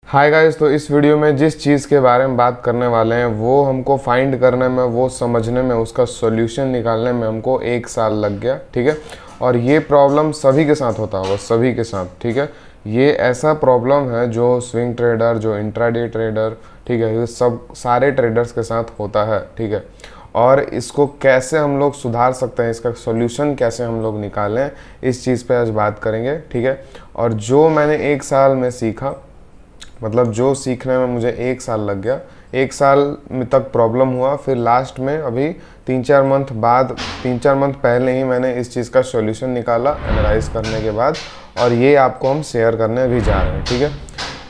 Hi guys, तो इस video में जिस चीज़ के बारे में बात करने वाले हैं वो हमको फाइंड करने में, वो समझने में, उसका सॉल्यूशन निकालने में हमको 1 साल लग गया। ठीक है, और ये प्रॉब्लम सभी के साथ होता होगा, सभी के साथ। ठीक है, ये ऐसा प्रॉब्लम है जो स्विंग ट्रेडर, जो इंट्राडे ट्रेडर, ठीक है, ये सब सारे ट्रेडर्स के साथ होता है। ठीक है, और इसको कैसे हम लोग सुधार सकते हैं, इसका सॉल्यूशन कैसे हम लोग निकालें, इस चीज़ पे आज बात करेंगे। ठीक है, और जो मैंने 1 साल में सीखा, मतलब जो सीखने में मुझे 1 साल लग गया, 1 साल में तक प्रॉब्लम हुआ, फिर लास्ट में अभी 3-4 मंथ पहले ही मैंने इस चीज़ का सॉल्यूशन निकाला एनालाइज करने के बाद, और ये आपको हम शेयर करने भी जा रहे हैं। ठीक है,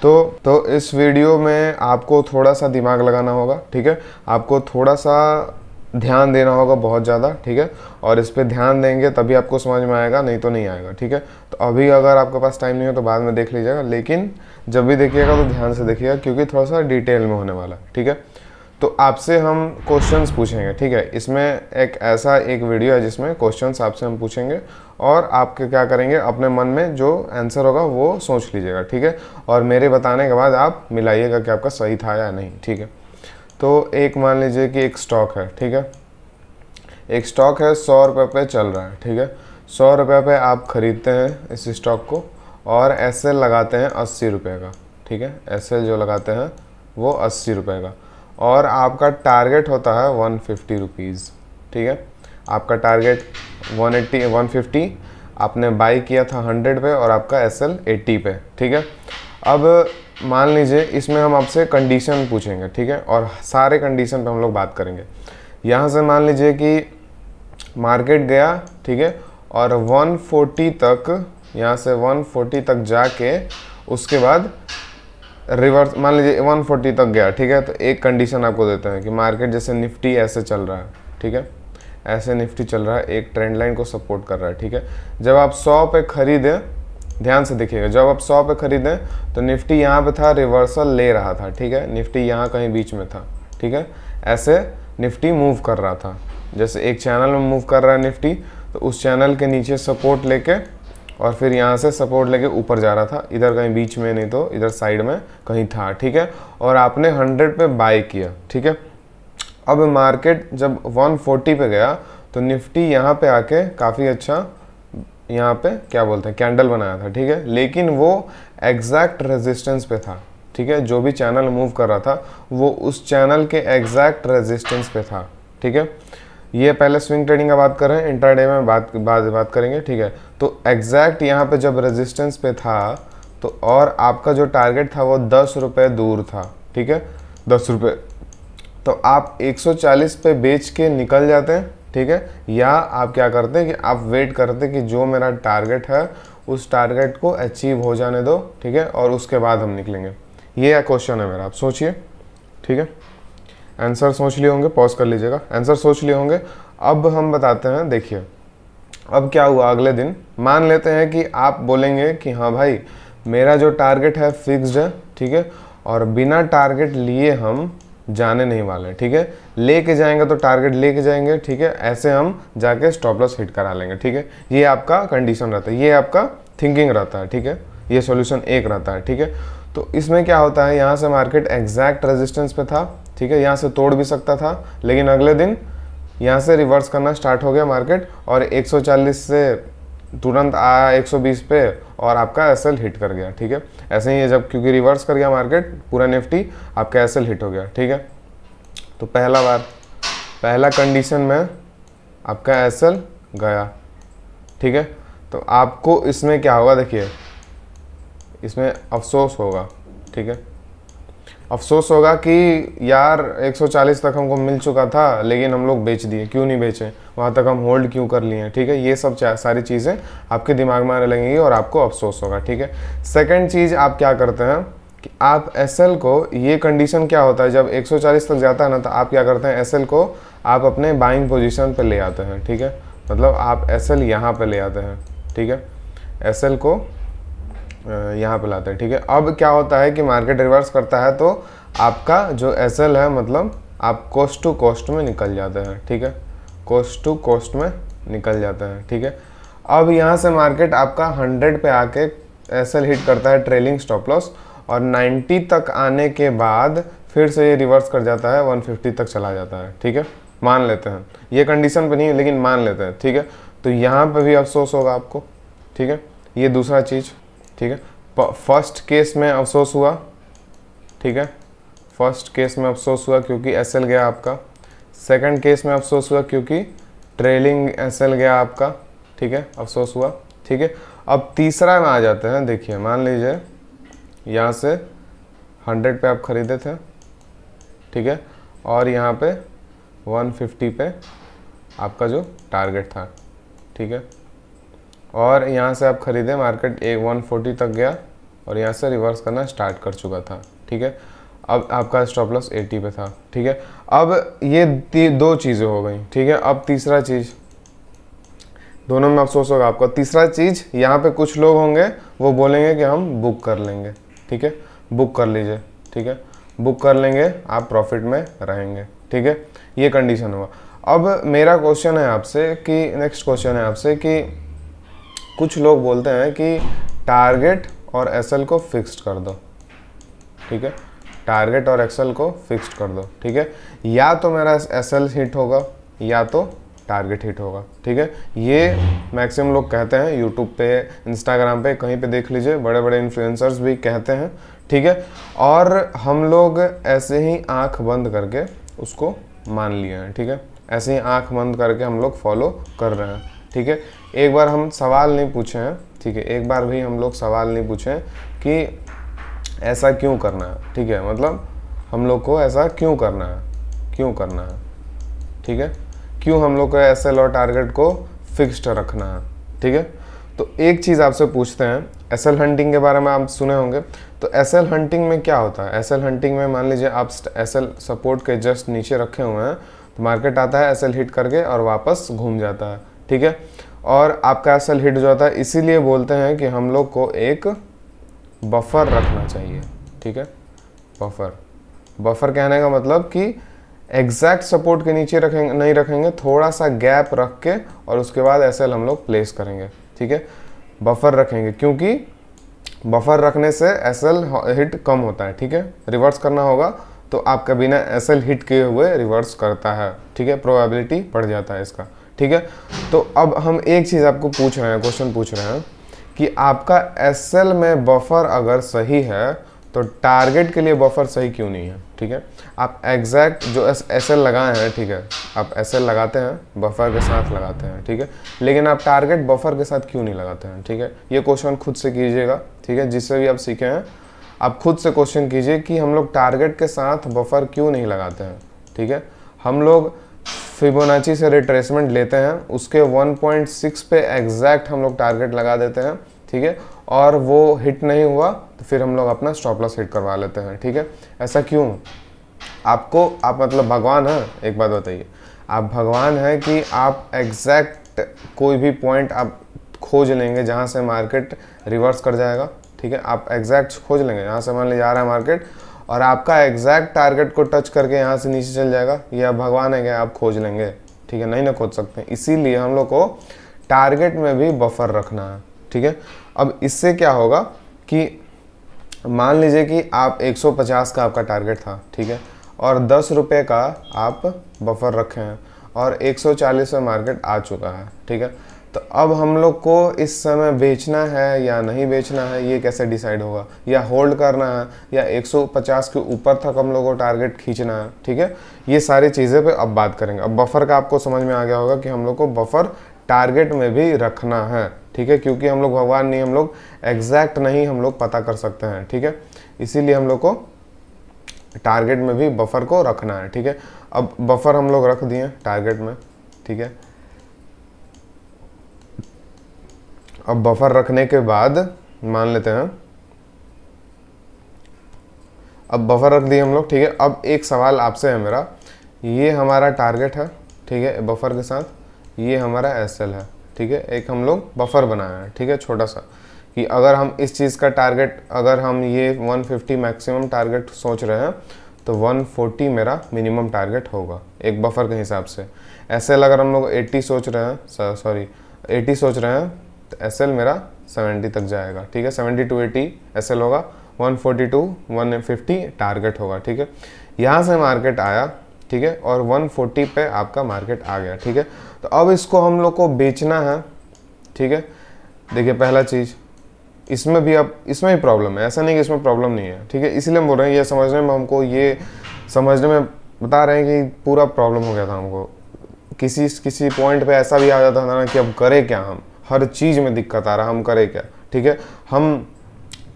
तो इस वीडियो में आपको थोड़ा सा दिमाग लगाना होगा। ठीक है, आपको थोड़ा सा ध्यान देना होगा, बहुत ज़्यादा। ठीक है, और इस पे ध्यान देंगे तभी आपको समझ में आएगा, नहीं तो नहीं आएगा। ठीक है, तो अभी अगर आपके पास टाइम नहीं हो तो बाद में देख लीजिएगा, लेकिन जब भी देखिएगा तो ध्यान से देखिएगा क्योंकि थोड़ा सा डिटेल में होने वाला है। ठीक है, तो आपसे हम क्वेश्चंस पूछेंगे। ठीक है, इसमें एक वीडियो है जिसमें क्वेश्चंस आपसे हम पूछेंगे और आपके क्या करेंगे, अपने मन में जो आंसर होगा वो सोच लीजिएगा। ठीक है, और मेरे बताने के बाद आप मिलाइएगा कि आपका सही था या नहीं। ठीक है, तो एक मान लीजिए कि एक स्टॉक है। ठीक है, एक स्टॉक है, 100 रुपये पे चल रहा है। ठीक है, 100 रुपये पे आप ख़रीदते हैं इस स्टॉक को और एसएल लगाते हैं 80 रुपये का। ठीक है, एसएल जो लगाते हैं वो 80 रुपये का, और आपका टारगेट होता है 150 रुपीज़। ठीक है, आपका टारगेट 150 आपने बाई किया था 100 पे और आपका एसएल 80 पे। ठीक है, अब मान लीजिए इसमें हम आपसे कंडीशन पूछेंगे। ठीक है, और सारे कंडीशन पे हम लोग बात करेंगे। यहाँ से मान लीजिए कि मार्केट गया, ठीक है, और 140 तक, यहाँ से 140 तक जाके उसके बाद रिवर्स, मान लीजिए 140 तक गया। ठीक है, तो एक कंडीशन आपको देते हैं कि मार्केट जैसे निफ्टी ऐसे चल रहा है। ठीक है, ऐसे निफ्टी चल रहा है, एक ट्रेंड लाइन को सपोर्ट कर रहा है। ठीक है, जब आप 100 पे खरीदें, ध्यान से देखिएगा, जब आप 100 पे खरीदें तो निफ्टी यहाँ पे था, रिवर्सल ले रहा था। ठीक है, निफ्टी यहाँ कहीं बीच में था। ठीक है, ऐसे निफ्टी मूव कर रहा था, जैसे एक चैनल में मूव कर रहा है निफ्टी, तो उस चैनल के नीचे सपोर्ट लेके और फिर यहाँ से सपोर्ट लेके ऊपर जा रहा था, इधर कहीं बीच में नहीं तो इधर साइड में कहीं था। ठीक है, और आपने 100 पे बाई किया। ठीक है, अब मार्केट जब 140 पे गया तो निफ्टी यहाँ पे आके काफ़ी अच्छा, यहाँ पे क्या बोलते हैं, कैंडल बनाया था। ठीक है, लेकिन वो एग्जैक्ट रेजिस्टेंस पे था। ठीक है, जो भी चैनल मूव कर रहा था वो उस चैनल के एग्जैक्ट रेजिस्टेंस पे था। ठीक है, ये पहले स्विंग ट्रेडिंग का बात कर रहे हैं, इंट्राडे में बात करेंगे। ठीक है, तो एग्जैक्ट यहाँ पे जब रेजिस्टेंस पे था तो, और आपका जो टारगेट था वो 10 रुपये दूर था। ठीक है, 10 रुपये, तो आप 140 पे बेच के निकल जाते हैं। ठीक है, या आप क्या करते हैं कि आप वेट करते हैं कि जो मेरा टारगेट है उस टारगेट को अचीव हो जाने दो। ठीक है, और उसके बाद हम निकलेंगे। ये क्वेश्चन है मेरा, आप सोचिए। ठीक है, आंसर सोच लिए होंगे, पॉज कर लीजिएगा, आंसर सोच लिए होंगे। अब हम बताते हैं, देखिए अब क्या हुआ। अगले दिन मान लेते हैं कि आप बोलेंगे कि हाँ भाई मेरा जो टारगेट है फिक्स्ड है। ठीक है, और बिना टारगेट लिए हम जाने नहीं वाले। ठीक है, लेके जाएंगे तो टारगेट लेके जाएंगे। ठीक है, ऐसे हम जाके स्टॉप लॉस हिट करा लेंगे। ठीक है, ये आपका कंडीशन रहता है, ये आपका थिंकिंग रहता है। ठीक है, ये सॉल्यूशन एक रहता है। ठीक है, तो इसमें क्या होता है, यहाँ से मार्केट एग्जैक्ट रेजिस्टेंस पे था। ठीक है, यहाँ से तोड़ भी सकता था, लेकिन अगले दिन यहाँ से रिवर्स करना स्टार्ट हो गया मार्केट, और 140 से तुरंत आया 120 पे और आपका एसएल हिट कर गया। ठीक है, ऐसे ही है, जब क्योंकि रिवर्स कर गया मार्केट पूरा निफ्टी, आपका एसएल हिट हो गया। ठीक है, तो पहला कंडीशन में आपका एसएल गया। ठीक है, तो आपको इसमें क्या होगा, देखिए इसमें अफसोस होगा। ठीक है, अफसोस होगा कि यार 140 तक हमको मिल चुका था लेकिन हम लोग बेच दिए, क्यों नहीं बेचे, वहाँ तक हम होल्ड क्यों कर लिए। ठीक है, ये सब सारी चीज़ें आपके दिमाग में आने लगेंगी और आपको अफसोस होगा। ठीक है, सेकंड चीज़ आप क्या करते हैं कि आप एसएल को, ये कंडीशन क्या होता है, जब 140 तक जाता है ना तो आप क्या करते हैं, एसएल को आप अपने बाइंग पोजिशन पर ले आते हैं। ठीक है, मतलब आप एसएल यहाँ पर ले आते हैं। ठीक है, एसएल को यहाँ पे लाते हैं। ठीक है, अब क्या होता है कि मार्केट रिवर्स करता है तो आपका जो एसएल है, मतलब आप कोस्ट टू कोस्ट में निकल जाते हैं। ठीक है, कोस्ट टू कोस्ट में निकल जाते हैं। ठीक है, अब यहाँ से मार्केट आपका 100 पे आके एसएल हिट करता है, ट्रेलिंग स्टॉप लॉस, और 90 तक आने के बाद फिर से ये रिवर्स कर जाता है, 150 तक चला जाता है, ठीक है। मान लेते हैं, ये कंडीशन पे नहीं है लेकिन मान लेते हैं, ठीक है। तो यहाँ पे भी अफसोस होगा आपको, ठीक है। ये दूसरा चीज़, ठीक है। फर्स्ट केस में अफसोस हुआ, ठीक है, फर्स्ट केस में अफसोस हुआ क्योंकि एसएल गया आपका। सेकंड केस में अफसोस हुआ क्योंकि ट्रेलिंग एसएल गया आपका, ठीक है, अफसोस हुआ, ठीक है। अब तीसरा में आ जाते हैं, देखिए मान लीजिए यहाँ से 100 पे आप खरीदे थे, ठीक है, और यहाँ पे 150 पे आपका जो टारगेट था, ठीक है, और यहाँ से आप खरीदे, मार्केट 140 तक गया और यहाँ से रिवर्स करना स्टार्ट कर चुका था, ठीक है। अब आपका स्टॉप लॉस 80 पे था, ठीक है। अब ये दो चीज़ें हो गई, ठीक है। अब तीसरा चीज़, दोनों में अफसोस होगा आपको। तीसरा चीज़, यहाँ पे कुछ लोग होंगे वो बोलेंगे कि हम बुक कर लेंगे, ठीक है, बुक कर लीजिए, ठीक है, बुक कर लेंगे, आप प्रॉफिट में रहेंगे, ठीक है। ये कंडीशन हुआ। अब मेरा क्वेश्चन है आपसे कि नेक्स्ट क्वेश्चन है आपसे कि कुछ लोग बोलते हैं कि टारगेट और एसएल को फिक्स्ड कर दो, ठीक है, टारगेट और एक्सेल को फिक्स्ड कर दो, ठीक है। या तो मेरा एसएल हिट होगा या तो टारगेट हिट होगा, ठीक है। ये मैक्सिमम लोग कहते हैं, यूट्यूब पे, इंस्टाग्राम पे, कहीं पे देख लीजिए, बड़े बड़े इन्फ्लुएंसर्स भी कहते हैं, ठीक है। और हम लोग ऐसे ही आंख बंद करके उसको मान लिए हैं, ठीक है, ऐसे ही आंख बंद करके हम लोग फॉलो कर रहे हैं, ठीक है। एक बार हम सवाल नहीं पूछे हैं, ठीक है, एक बार भी हम लोग सवाल नहीं पूछे हैं कि ऐसा क्यों करना है, ठीक है, मतलब हम लोग को ऐसा क्यों करना है, क्यों करना है, ठीक है, क्यों हम लोग को एसएल और टारगेट को फिक्स्ड रखना है, ठीक है। तो एक चीज़ आपसे पूछते हैं, एसएल हंटिंग के बारे में आप सुने होंगे। तो एसएल हंटिंग में क्या होता है? एसएल हंटिंग में मान लीजिए आप एसएल सपोर्ट के जस्ट नीचे रखे हुए हैं, तो मार्केट आता है, एसएल हिट करके और वापस घूम जाता है, ठीक है, और आपका एसएल हिट हो जाता है। इसीलिए बोलते हैं कि हम लोग को एक बफर रखना चाहिए, ठीक है, बफर। बफर कहने का मतलब कि एग्जैक्ट सपोर्ट के नीचे रखेंगे, नहीं रखेंगे, थोड़ा सा गैप रख के और उसके बाद एसएल हम लोग प्लेस करेंगे, ठीक है, बफर रखेंगे, क्योंकि बफर रखने से एसएल हिट कम होता है, ठीक है। रिवर्स करना होगा तो आपका बिना एसएल हिट किए हुए रिवर्स करता है, ठीक है, प्रोबेबिलिटी बढ़ जाता है इसका, ठीक है। तो अब हम एक चीज़ आपको पूछ रहे हैं, क्वेश्चन पूछ रहे हैं कि आपका एसएल में बफर अगर सही है तो टारगेट के लिए बफर सही क्यों नहीं है, ठीक है। आप एग्जैक्ट जो एसएल लगाए हैं, ठीक है, आप एसएल लगाते हैं, बफर के साथ लगाते हैं, ठीक है, लेकिन आप टारगेट बफर के साथ क्यों नहीं लगाते हैं, ठीक है। ये क्वेश्चन खुद से कीजिएगा, ठीक है, जिससे भी आप सीखे हैं आप खुद से क्वेश्चन कीजिए कि हम लोग टारगेट के साथ बफर क्यों नहीं लगाते हैं, ठीक है। हम लोग फिबोनाची से रिट्रेसमेंट लेते हैं, उसके 1.6 पे एग्जैक्ट हम लोग टारगेट लगा देते हैं, ठीक है, और वो हिट नहीं हुआ तो फिर हम लोग अपना स्टॉप लॉस हिट करवा लेते हैं, ठीक है। ऐसा क्यों? आपको, आप मतलब भगवान हैं? एक बात बताइए, आप भगवान हैं कि आप एग्जैक्ट कोई भी पॉइंट आप खोज लेंगे जहाँ से मार्केट रिवर्स कर जाएगा, ठीक है, आप एग्जैक्ट खोज लेंगे, यहाँ से मान लीजिए आ रहा है मार्केट और आपका एग्जैक्ट टारगेट को टच करके यहाँ से नीचे चल जाएगा, ये आप भगवान है क्या? आप खोज लेंगे, ठीक है, नहीं ना खोज सकते। इसीलिए हम लोग को टारगेट में भी बफर रखना है, ठीक है। अब इससे क्या होगा कि मान लीजिए कि आप 150 का आपका टारगेट था, ठीक है, और 10 रुपये का आप बफर रखे हैं और 140 में मार्केट आ चुका है, ठीक है। तो अब हम लोग को इस समय बेचना है या नहीं बेचना है, ये कैसे डिसाइड होगा, या होल्ड करना है या 150 के ऊपर तक हम लोग को टारगेट खींचना है, ठीक है। ये सारी चीज़ें पे अब बात करेंगे। अब बफर का आपको समझ में आ गया होगा कि हम लोग को बफर टारगेट में भी रखना है, ठीक है, क्योंकि हम लोग भगवान नहीं, हम लोग एग्जैक्ट नहीं हम लोग पता कर सकते हैं, ठीक है, इसीलिए हम लोग को टारगेट में भी बफर को रखना है, ठीक है। अब बफर हम लोग रख दिए टारगेट में, ठीक है। अब बफर रखने के बाद मान लेते हैं, अब बफर रख दिए हम लोग, ठीक है। अब एक सवाल आपसे है मेरा, ये हमारा टारगेट है, ठीक है, बफर के साथ, ये हमारा एसएल है, ठीक है, एक हम लोग बफर बनाया है, ठीक है, छोटा सा, कि अगर हम इस चीज़ का टारगेट, अगर हम ये 150 मैक्सिमम टारगेट सोच रहे हैं तो 140 मेरा मिनिमम टारगेट होगा एक बफर के हिसाब से। एसएल अगर हम लोग 80 सोच रहे हैं, 80 सोच रहे हैं, तो एसएल मेरा 70 तक जाएगा, ठीक है, 70 to 80 एसएल होगा 142 150 टारगेट होगा, ठीक है। यहाँ से मार्केट आया, ठीक है, और 140 पे आपका मार्केट आ गया, ठीक है। तो अब इसको हम लोग को बेचना है, ठीक है। देखिए पहला चीज़, इसमें भी प्रॉब्लम है, ऐसा नहीं कि इसमें प्रॉब्लम नहीं है, ठीक है। इसलिए हम बोल रहे हैं, ये समझने में हमको, ये समझने में बता रहे हैं कि पूरा प्रॉब्लम हो गया था हमको। किसी पॉइंट पे ऐसा भी आ जाता था ना कि अब करें क्या, हम हर चीज़ में दिक्कत आ रहा है, हम करें क्या, ठीक है। हम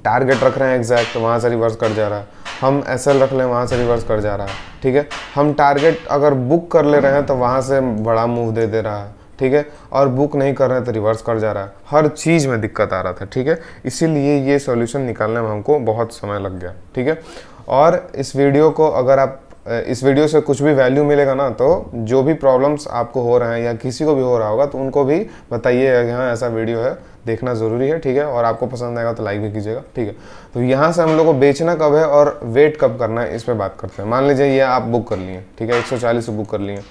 टारगेट रख रहे हैं एग्जैक्ट, वहाँ से रिवर्स कर जा रहा है। हम एसएल रख लें, वहाँ से रिवर्स कर जा रहा है, ठीक है। हम टारगेट अगर बुक कर ले रहे हैं तो वहाँ से बड़ा मूव दे रहा है, ठीक है, और बुक नहीं कर रहे हैं तो रिवर्स कर जा रहा है। हर चीज़ में दिक्कत आ रहा था, ठीक है। इसीलिए ये सॉल्यूशन निकालने में हमको बहुत समय लग गया, ठीक है। और इस वीडियो को अगर आप, इस वीडियो से कुछ भी वैल्यू मिलेगा ना, तो जो भी प्रॉब्लम्स आपको हो रहे हैं या किसी को भी हो रहा होगा तो उनको भी बताइए कि हाँ ऐसा वीडियो है, देखना ज़रूरी है, ठीक है। और आपको पसंद आएगा तो लाइक भी कीजिएगा, ठीक है। तो यहाँ से हम लोग को बेचना कब है और वेट कब करना है, इस पर बात करते हैं। मान लीजिए ये आप बुक कर लिए, ठीक है, 140 बुक कर लिए।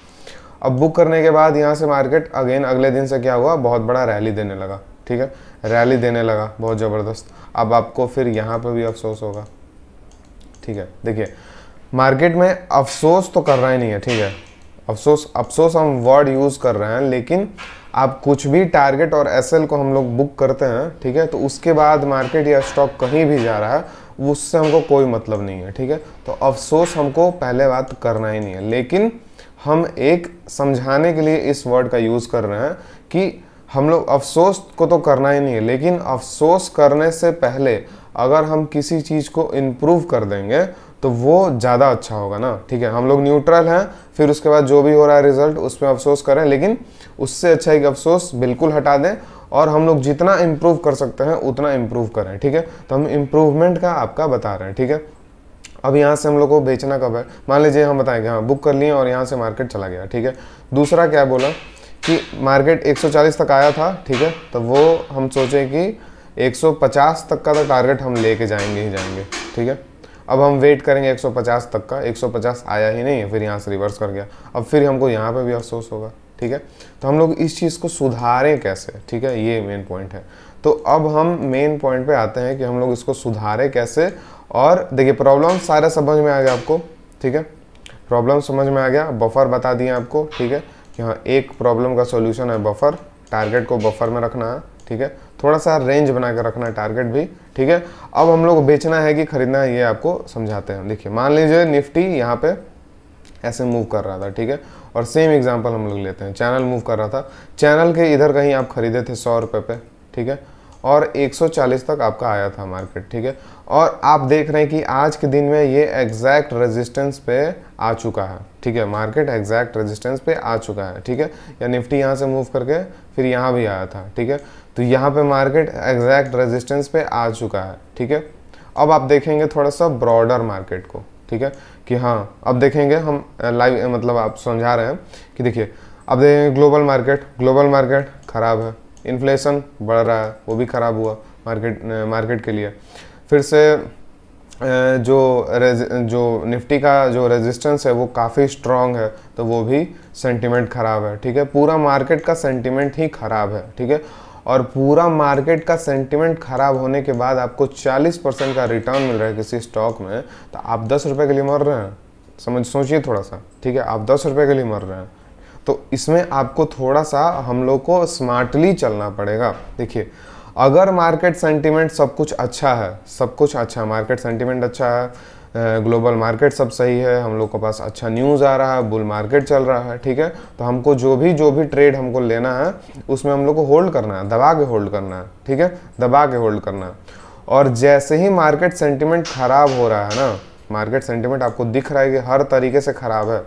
अब बुक करने के बाद यहाँ से मार्केट अगेन अगले दिन से क्या हुआ, बहुत बड़ा रैली देने लगा, ठीक है, रैली देने लगा बहुत ज़बरदस्त। अब आपको फिर यहाँ पे भी अफसोस होगा, ठीक है। देखिए मार्केट में अफसोस तो कर रहा ही नहीं है, ठीक है। अफसोस हम वर्ड यूज़ कर रहे हैं, लेकिन आप कुछ भी टारगेट और एसएल को हम लोग बुक करते हैं, ठीक है, तो उसके बाद मार्केट या स्टॉक कहीं भी जा रहा है, उससे हमको कोई मतलब नहीं है, ठीक है। तो अफसोस हमको पहले बात करना ही नहीं है, लेकिन हम एक समझाने के लिए इस वर्ड का यूज़ कर रहे हैं कि हम लोग अफसोस को तो करना ही नहीं है, लेकिन अफसोस करने से पहले अगर हम किसी चीज़ को इम्प्रूव कर देंगे तो वो ज़्यादा अच्छा होगा ना, ठीक है। हम लोग न्यूट्रल हैं, फिर उसके बाद जो भी हो रहा है रिजल्ट उस पर अफसोस करें, लेकिन उससे अच्छा है कि अफसोस बिल्कुल हटा दें और हम लोग जितना इम्प्रूव कर सकते हैं उतना इम्प्रूव करें, ठीक है। तो हम इम्प्रूवमेंट का आपका बता रहे हैं, ठीक है। अब यहाँ से हम लोग को बेचना कब है, मान लीजिए हम बताएंगे हाँ बुक कर लिए और यहाँ से मार्केट चला गया, ठीक है। दूसरा क्या बोला कि मार्केट 140 तक आया था, ठीक है, तो वो हम सोचे कि 150 तक का तो टारगेट हम लेके जाएंगे ही जाएंगे, ठीक है। अब हम वेट करेंगे 150 तक का, 150 आया ही नहीं है, फिर यहाँ से रिवर्स कर गया। अब फिर हमको यहाँ पे भी अफसोस होगा, ठीक है। तो हम लोग इस चीज़ को सुधारें कैसे, ठीक है, ये मेन पॉइंट है। तो अब हम मेन पॉइंट पे आते हैं कि हम लोग इसको सुधारें कैसे। और देखिए प्रॉब्लम सारा समझ में आ गया आपको, ठीक है, प्रॉब्लम समझ में आ गया, बफर बता दिए आपको, ठीक है, कि हाँ एक प्रॉब्लम का सॉल्यूशन है बफर, टारगेट को बफर में रखना है, ठीक है, थोड़ा सा रेंज बना कर रखना है टारगेट भी, ठीक है। अब हम लोग बेचना है कि खरीदना है, ये आपको समझाते हैं। देखिए मान लीजिए निफ्टी यहाँ पे ऐसे मूव कर रहा था, ठीक है, और सेम एग्जांपल हम लोग लेते हैं, चैनल मूव कर रहा था, चैनल के इधर कहीं आप खरीदे थे 100 रुपये पे, ठीक है, और 140 तक आपका आया था मार्केट, ठीक है। और आप देख रहे हैं कि आज के दिन में ये एग्जैक्ट रेजिस्टेंस पे आ चुका है, ठीक है, मार्केट एग्जैक्ट रेजिस्टेंस पे आ चुका है, ठीक है। या निफ्टी यहाँ से मूव करके फिर यहाँ भी आया था, ठीक है, तो यहाँ पे मार्केट एग्जैक्ट रेजिस्टेंस पे आ चुका है, ठीक है। अब आप देखेंगे थोड़ा सा ब्रॉडर मार्केट को, ठीक है, कि हाँ अब देखेंगे हम लाइव, मतलब आप समझा रहे हैं कि देखिए अब देखेंगे ग्लोबल मार्केट ख़राब है, इन्फ्लेशन बढ़ रहा है, वो भी ख़राब हुआ मार्केट के लिए। फिर से जो निफ्टी का जो रेजिस्टेंस है वो काफ़ी स्ट्रॉन्ग है, तो वो भी सेंटिमेंट ख़राब है, ठीक है। पूरा मार्केट का सेंटिमेंट ही ख़राब है, ठीक है। और पूरा मार्केट का सेंटिमेंट ख़राब होने के बाद आपको 40% का रिटर्न मिल रहा है किसी स्टॉक में, तो आप 10 रुपये के लिए मर रहे हैं, सोचिए थोड़ा सा, ठीक है, आप 10 रुपये के लिए मर रहे हैं। तो इसमें आपको थोड़ा सा हम लोग को स्मार्टली चलना पड़ेगा। देखिए अगर मार्केट सेंटिमेंट सब कुछ अच्छा है, सब कुछ अच्छा, मार्केट सेंटिमेंट अच्छा है, ग्लोबल मार्केट सब सही है, हम लोग के पास अच्छा न्यूज़ आ रहा है, बुल मार्केट चल रहा है, ठीक है, तो हमको जो भी ट्रेड हमको लेना है उसमें हम लोग को होल्ड करना है, दबा के होल्ड करना है, ठीक है, दबा के होल्ड करना है। और जैसे ही मार्केट सेंटिमेंट ख़राब हो रहा है ना, मार्केट सेंटिमेंट आपको दिख रहा है कि हर तरीके से ख़राब है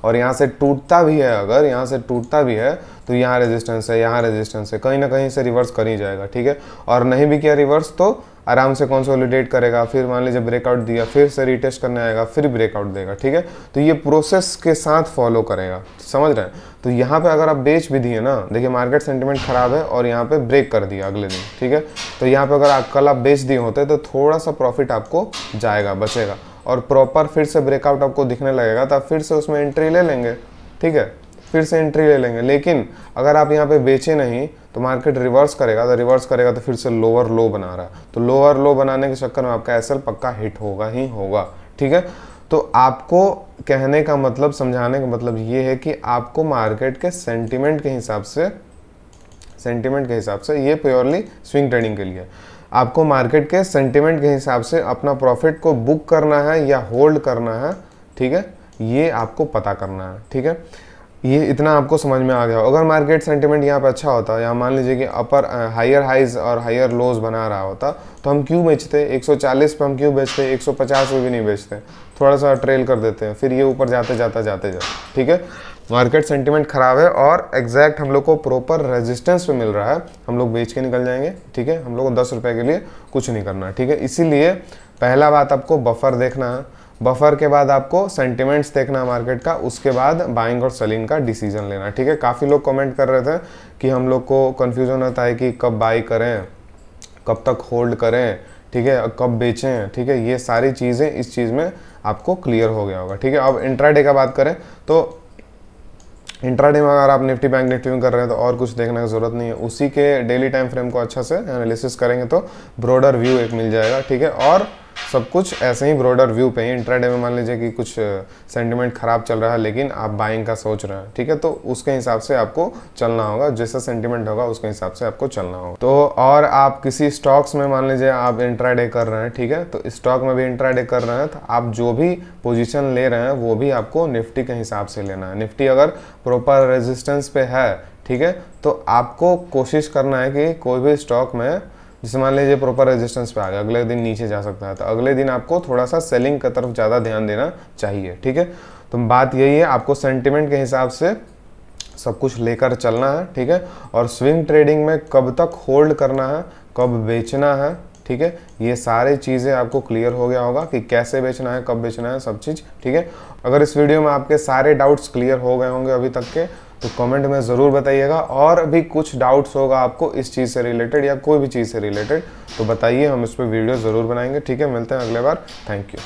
और यहाँ से टूटता भी है, अगर यहाँ से टूटता भी है तो यहाँ रेजिस्टेंस है, यहाँ रेजिस्टेंस है, कहीं ना कहीं से रिवर्स कर ही जाएगा, ठीक है। और नहीं भी किया रिवर्स तो आराम से कंसोलिडेट करेगा, फिर मान लीजिए ब्रेकआउट दिया, फिर से रीटेस्ट करने आएगा, फिर ब्रेकआउट देगा, ठीक है। तो ये प्रोसेस के साथ फॉलो करेगा, समझ रहे हैं। तो यहाँ पे अगर आप बेच भी दिए ना, देखिए मार्केट सेंटिमेंट खराब है और यहाँ पे ब्रेक कर दिया अगले दिन, ठीक है, तो यहाँ पे अगर कल आप बेच दिए होते तो थोड़ा सा प्रॉफिट आपको जाएगा, बचेगा, और प्रॉपर फिर से ब्रेकआउट आपको दिखने लगेगा तो आप फिर से उसमें एंट्री ले लेंगे, ठीक है। फिर से एंट्री ले लेंगे। लेकिन अगर आप यहाँ पे बेचे नहीं तो मार्केट रिवर्स करेगा, तो फिर से लोअर लो बना रहा है, तो लोअर लो बनाने के चक्कर में आपका एसएल पक्का हिट होगा ही होगा। ठीक है, तो आपको कहने का मतलब, समझाने का मतलब ये है कि आपको मार्केट के सेंटिमेंट के हिसाब से, ये प्योरली स्विंग ट्रेडिंग के लिए, आपको मार्केट के सेंटिमेंट के हिसाब से अपना प्रॉफिट को बुक करना है या होल्ड करना है। ठीक है, ये आपको पता करना है। ठीक है, ये इतना आपको समझ में आ गया। अगर मार्केट सेंटिमेंट यहाँ पे अच्छा होता, या मान लीजिए कि अपर हायर हाइज और हायर लोज बना रहा होता, तो हम क्यों बेचते? 140 पे हम क्यों बेचते? 150 पे भी नहीं बेचते, थोड़ा सा ट्रेल कर देते हैं, फिर ये ऊपर जाते। ठीक है, मार्केट सेंटिमेंट खराब है और एग्जैक्ट हम लोग को प्रॉपर रेजिस्टेंस पे मिल रहा है, हम लोग बेच के निकल जाएंगे। ठीक है, हम लोग को 10 रुपये के लिए कुछ नहीं करना। ठीक है, इसीलिए पहला बात आपको बफर देखना है, बफर के बाद आपको सेंटिमेंट्स देखना है मार्केट का, उसके बाद बाइंग और सेलिंग का डिसीजन लेना। ठीक है, काफ़ी लोग कमेंट कर रहे थे कि हम लोग को कंफ्यूजन होता है कि कब बाई करें, कब तक होल्ड करें, ठीक है, कब बेचें। ठीक है, ये सारी चीज़ें इस चीज़ में आपको क्लियर हो गया होगा। ठीक है, अब इंट्राडे का बात करें तो इंट्राडे में अगर आप निफ्टी बैंक निफ्टी में कर रहे हैं तो और कुछ देखने की जरूरत नहीं है, उसी के डेली टाइम फ्रेम को अच्छा से एनालिसिस करेंगे तो ब्रॉडर व्यू एक मिल जाएगा। ठीक है, और सब कुछ ऐसे ही ब्रॉडर व्यू पे ही। इंट्राडे में मान लीजिए कि कुछ सेंटिमेंट खराब चल रहा है लेकिन आप बाइंग का सोच रहे हैं, ठीक है, तो उसके हिसाब से आपको चलना होगा, जैसा सेंटिमेंट होगा उसके हिसाब से आपको चलना होगा। तो और आप किसी स्टॉक्स में मान लीजिए आप इंट्राडे कर रहे हैं, ठीक है, तो स्टॉक में भी इंट्राडे कर रहे हैं, तो आप जो भी पोजीशन ले रहे हैं वो भी आपको निफ्टी के हिसाब से लेना है। निफ्टी अगर प्रॉपर रेजिस्टेंस पे है, ठीक है, तो आपको कोशिश करना है कि कोई भी स्टॉक में, जैसे मान लीजिए प्रॉपर रेजिस्टेंस पे आ गया, अगले दिन नीचे जा सकता है, तो अगले दिन आपको थोड़ा सा सेलिंग की तरफ ज़्यादा ध्यान देना चाहिए। ठीक है, तो बात यही है, आपको सेंटिमेंट के हिसाब से सब कुछ लेकर चलना है। ठीक है, और स्विंग ट्रेडिंग में कब तक होल्ड करना है, कब बेचना है, ठीक है, ये सारी चीज़ें आपको क्लियर हो गया होगा कि कैसे बेचना है, कब बेचना है, सब चीज़। ठीक है, अगर इस वीडियो में आपके सारे डाउट्स क्लियर हो गए होंगे अभी तक के, तो कमेंट में ज़रूर बताइएगा। और भी कुछ डाउट्स होगा आपको इस चीज़ से रिलेटेड या कोई भी चीज़ से रिलेटेड, तो बताइए, हम इस पर वीडियो ज़रूर बनाएंगे। ठीक है, मिलते हैं अगले बार। Thank you.